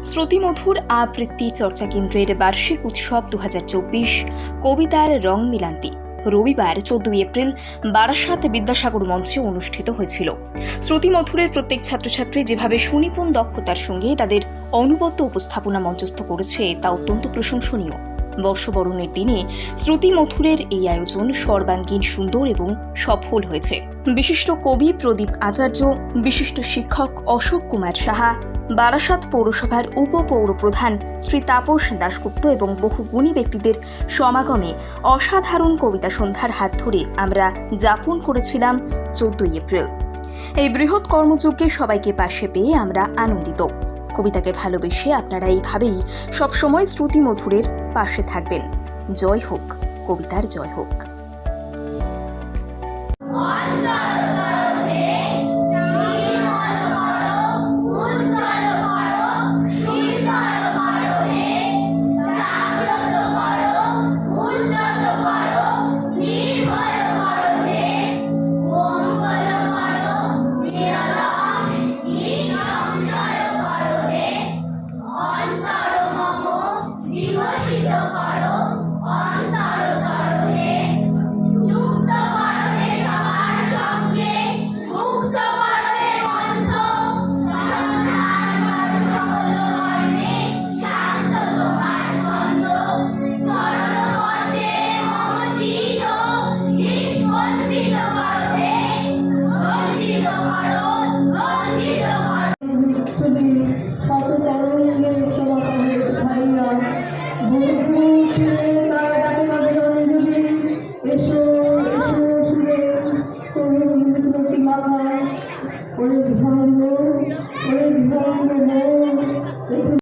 শ্রুতিমধুর আবৃত্তি চর্চা কেন্দ্রের বার্ষিক উৎসব 2024 কবিতার রং মিলান্তি রবিবার 14 এপ্রিল বারাসাত বিদ্যাসাগর মঞ্চে অনুষ্ঠিত হয়েছিল। শ্রুতিমধুরের প্রত্যেক ছাত্রছাত্রী যেভাবে সুনিপুণ দক্ষতার সঙ্গে তাদের অনবদ্য উপস্থাপনা মঞ্চস্থ করেছে তা অত্যন্ত প্রশংসনীয়। বর্ষবরণের দিনে শ্রুতিমধুরের এই আয়োজন সর্বাঙ্গীন সুন্দর এবং সফল হয়েছে। বিশিষ্ট কবি প্রদীপ আচার্য, বিশিষ্ট শিক্ষক অশোক কুমার সাহা, বারাসাত পৌরসভার উপপৌরপ্রধান শ্রী তাপস দাশগুপ্ত এবং বহু গুণী ব্যক্তিদের সমাগমে অসাধারণ কবিতা সন্ধ্যার হাত ধরে আমরা যাপন করেছিলাম 14 এপ্রিল। এই বৃহৎ কর্মযজ্ঞে সবাইকে পাশে পেয়ে আমরা আনন্দিত। কবিতাকে ভালোবেসে আপনারা এইভাবেই সবসময় শ্রুতিমধুরের পাশে থাকবেন। জয় হোক, কবিতার জয় হোক। অনেক ভালো